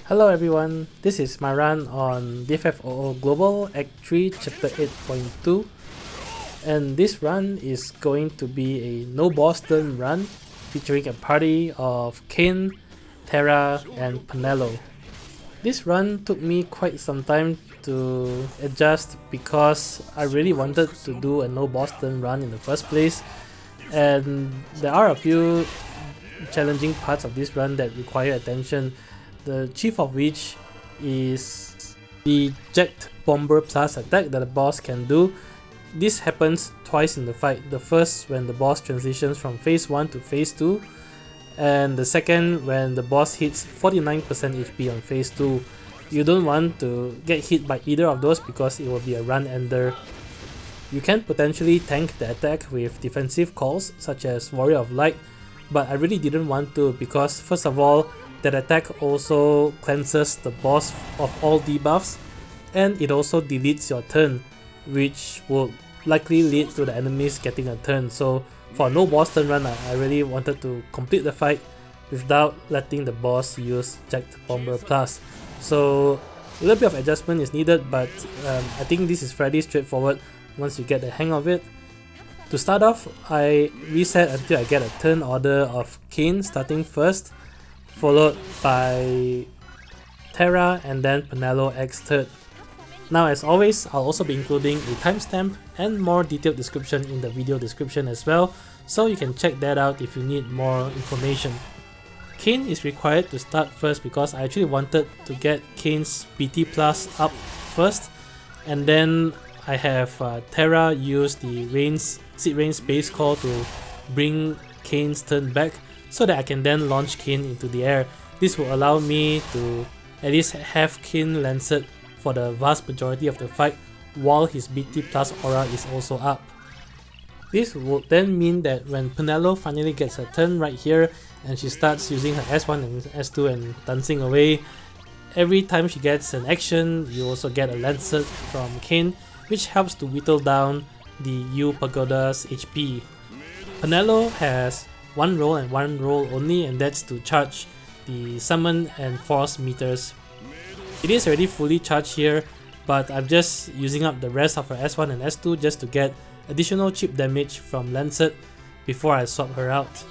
Hello everyone, this is my run on DFFOO Global Act 3 Chapter 8.2, and this run is going to be a no boss turn run featuring a party of Kain, Terra and Penelo. This run took me quite some time to adjust because I really wanted to do a no boss turn run in the first place, and there are a few challenging parts of this run that require attention. The chief of which is the Jecht Bomber plus attack that the boss can do. This happens twice in the fight. The first when the boss transitions from phase 1 to phase 2, and the second when the boss hits 49% HP on phase 2. You don't want to get hit by either of those because it will be a run ender. You can potentially tank the attack with defensive calls such as Warrior of Light, but I really didn't want to because first of all, that attack also cleanses the boss of all debuffs, and it also deletes your turn, which will likely lead to the enemies getting a turn. So for no boss turn run, I really wanted to complete the fight without letting the boss use Jecht Bomber plus. So a little bit of adjustment is needed, but I think this is fairly straightforward once you get the hang of it. To start off, I reset until I get a turn order of Kain starting first, followed by Terra and then Penelo X third. Now as always, I'll also be including a timestamp and more detailed description in the video description as well, so you can check that out if you need more information. Kain is required to start first because I actually wanted to get Kain's BT plus up first, and then I have Terra use the Cid Raines base call to bring Kain's turn back, so that I can then launch Kain into the air. This will allow me to at least have Kain lancet for the vast majority of the fight while his BT plus aura is also up. This would then mean that when Penelo finally gets her turn right here and she starts using her S1 and S2 and dancing away, every time she gets an action, you also get a lancet from Kain, which helps to whittle down the Yu Pagodas HP. Penelo has one roll and one roll only, and that's to charge the summon and force meters. It is already fully charged here, but I'm just using up the rest of her S1 and S2 just to get additional chip damage from Lancet before I swap her out.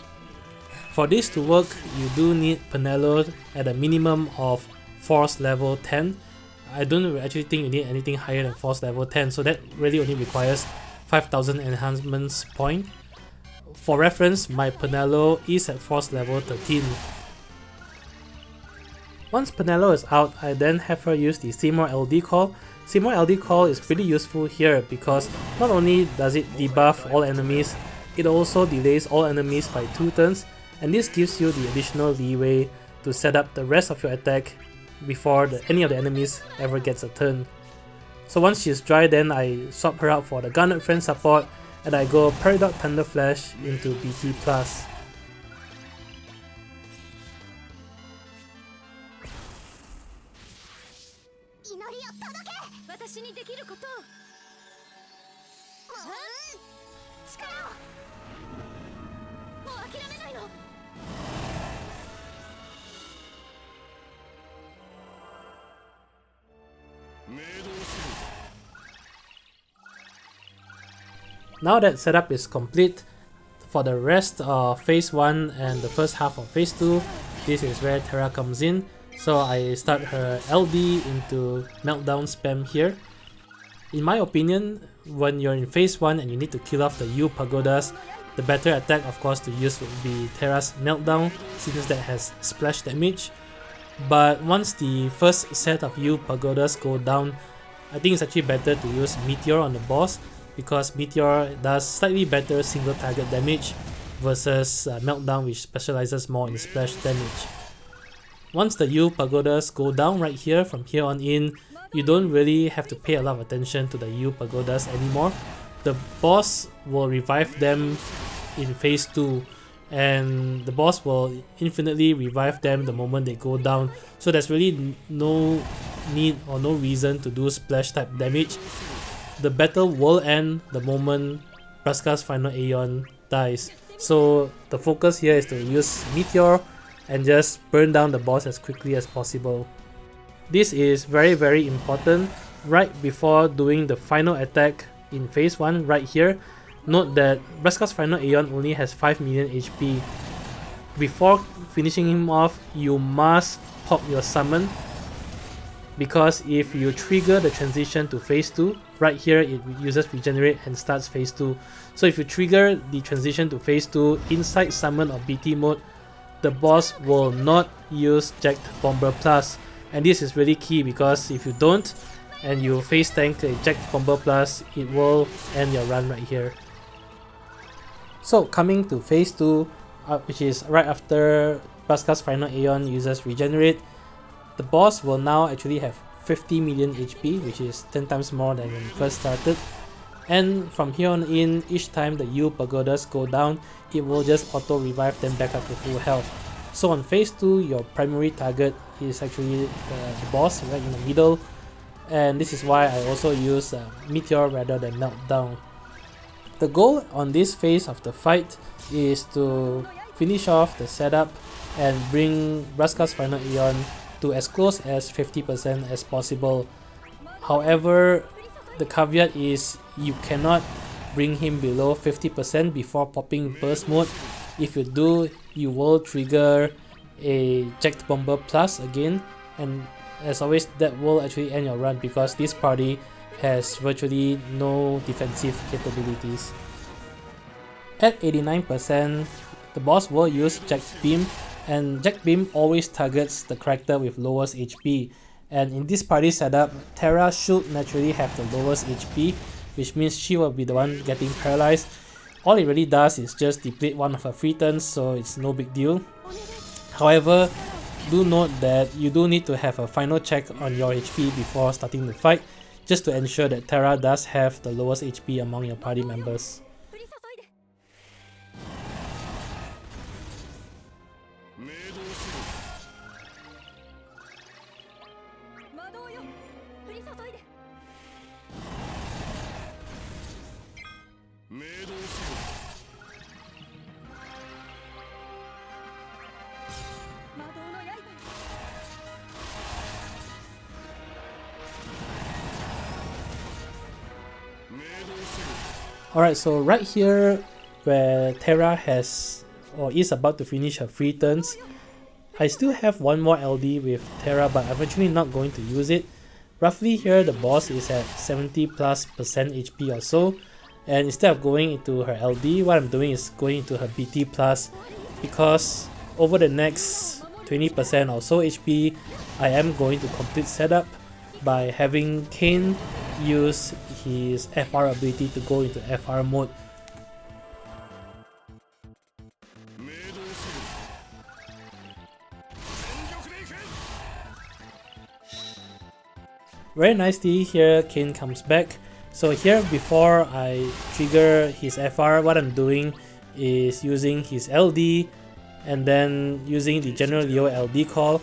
For this to work, you do need Penelo at a minimum of force level 10. I don't actually think you need anything higher than force level 10, so that really only requires 5000 enhancements point. For reference, my Penelo is at force level 13. Once Penelo is out, I then have her use the Seymour LD call. Seymour LD call is pretty useful here because not only does it debuff all enemies, it also delays all enemies by 2 turns, and this gives you the additional leeway to set up the rest of your attack before any of the enemies ever gets a turn. So once she's dry, then I swap her out for the Garnet Friend support, and I go Peridot Thunder Flash into BT plus. Now that setup is complete, for the rest of phase 1 and the first half of phase 2, this is where Terra comes in. So I start her LD into Meltdown spam here. In my opinion, when you're in phase 1 and you need to kill off the Yu Pagodas, the better attack of course to use would be Terra's Meltdown, since that has splash damage. But once the first set of Yu Pagodas go down, I think it's actually better to use Meteor on the boss, because Meteor does slightly better single target damage versus Meltdown, which specializes more in splash damage. Once the Yu Pagodas go down right here, from here on in, you don't really have to pay a lot of attention to the Yu Pagodas anymore. The boss will revive them in phase 2, and the boss will infinitely revive them the moment they go down, so there's really no need or no reason to do splash type damage. The battle will end the moment Praska's final Aeon dies, so the focus here is to use Meteor and just burn down the boss as quickly as possible. This is very important right before doing the final attack in phase 1 right here. Note that Vraska's final Aeon only has 5 million HP. Before finishing him off, you must pop your summon, because if you trigger the transition to phase 2, right here it uses regenerate and starts phase 2. So if you trigger the transition to phase 2 inside summon or BT mode, the boss will not use Jecht Bomber Plus. And this is really key, because if you don't and you face tank a Jecht Bomber Plus, it will end your run right here. So coming to phase 2, which is right after Vraska's final Aeon uses regenerate, the boss will now actually have 50 million HP, which is 10 times more than when it first started. And from here on in, each time the Yu Pagodas go down, it will just auto revive them back up to full health. So on phase 2, your primary target is actually the boss right in the middle, and this is why I also use Meteor rather than Meltdown. The goal on this phase of the fight is to finish off the setup and bring Vraska's final Aeon to as close as 50% as possible. However, the caveat is you cannot bring him below 50% before popping burst mode. If you do, you will trigger a Jecht Bomber Plus again, and as always that will actually end your run, because this party has virtually no defensive capabilities. At 89%, the boss will use Jecht Beam, and Jecht Beam always targets the character with lowest HP. And in this party setup, Terra should naturally have the lowest HP, which means she will be the one getting paralyzed. All it really does is just deplete one of her free turns, so it's no big deal. However, do note that you do need to have a final check on your HP before starting the fight, just to ensure that Terra does have the lowest HP among your party members. Alright, so right here where Terra has or is about to finish her free turns, I still have one more LD with Terra, but I'm actually not going to use it. Roughly here the boss is at 70+% HP or so, and instead of going into her LD, what I'm doing is going into her BT+, because over the next 20% or so HP, I am going to complete setup by having Kain use his FR ability to go into FR mode. Very nicely here, Kain comes back. So here, before I trigger his FR, what I'm doing is using his LD and then using the General Leo LD call.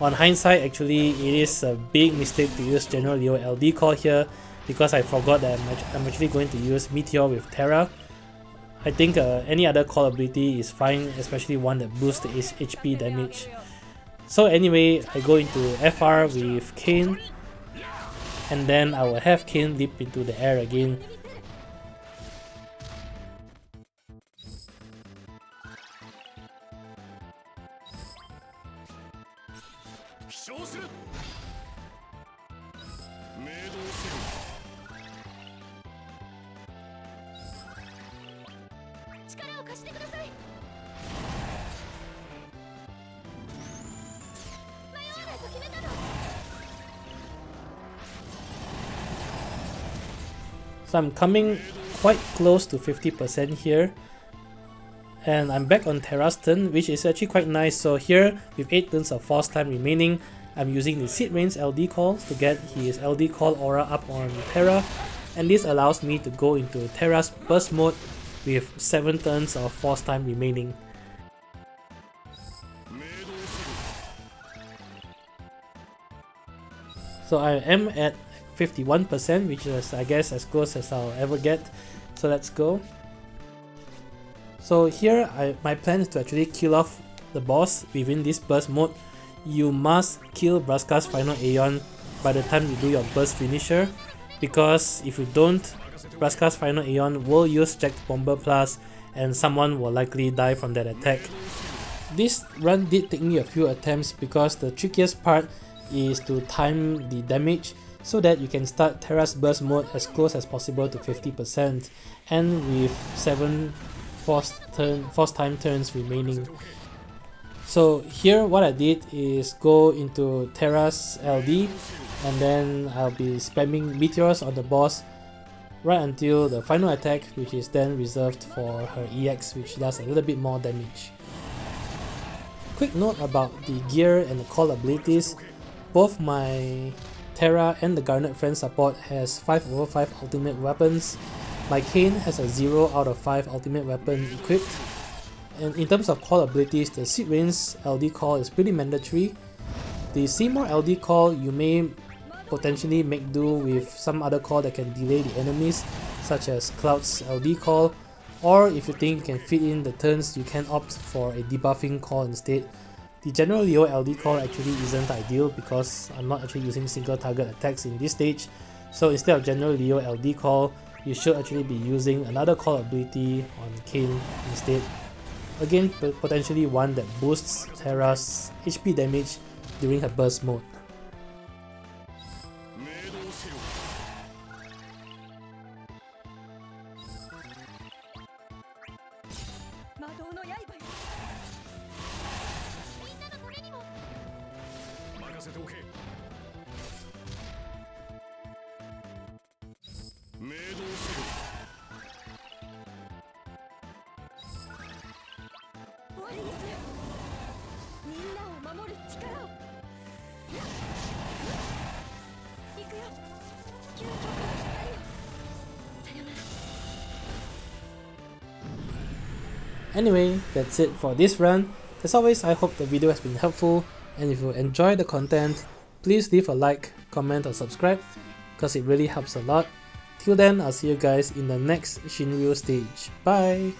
On hindsight, actually it is a big mistake to use General Leo LD call here, because I forgot that I'm actually going to use Meteor with Terra. I think any other call ability is fine, especially one that boosts the HP damage. So anyway, I go into FR with Kain, and then I will have Kain leap into the air again. So I'm coming quite close to 50% here, and I'm back on Terra's turn, which is actually quite nice. So here, with 8 turns of force time remaining, I'm using the Cid Raines LD call to get his LD call aura up on Terra, and this allows me to go into Terra's burst mode with 7 turns of force time remaining. So I am at 51%, which is I guess as close as I'll ever get. So let's go. So here my plan is to actually kill off the boss within this burst mode you must kill Braska's final Aeon by the time you do your burst finisher, because if you don't, Braska's final Aeon will use Jecht Bomber Plus and someone will likely die from that attack. This run did take me a few attempts because the trickiest part is to time the damage so that you can start Terra's burst mode as close as possible to 50% and with 7 forced time turns remaining. So here what I did is go into Terra's LD and then I'll be spamming meteors on the boss right until the final attack, which is then reserved for her EX, which does a little bit more damage. Quick note about the gear and the call abilities. Both my Terra and the Garnet Friend support has 5/5 ultimate weapons. My Kain has a 0 out of 5 ultimate weapon equipped. And in terms of call abilities, the Cid Raines LD call is pretty mandatory. The Seymour LD call, you may potentially make do with some other call that can delay the enemies, such as Cloud's LD call, or if you think you can fit in the turns, you can opt for a debuffing call instead. The general Leo LD call actually isn't ideal because I'm not actually using single target attacks in this stage, so instead of general Leo LD call, you should actually be using another call ability on Kain instead. Again, potentially one that boosts Terra's HP damage during her burst mode. Anyway, that's it for this run. As always, I hope the video has been helpful, and if you enjoy the content, please leave a like, comment or subscribe, because it really helps a lot. Till then, I'll see you guys in the next Shinryu stage. Bye!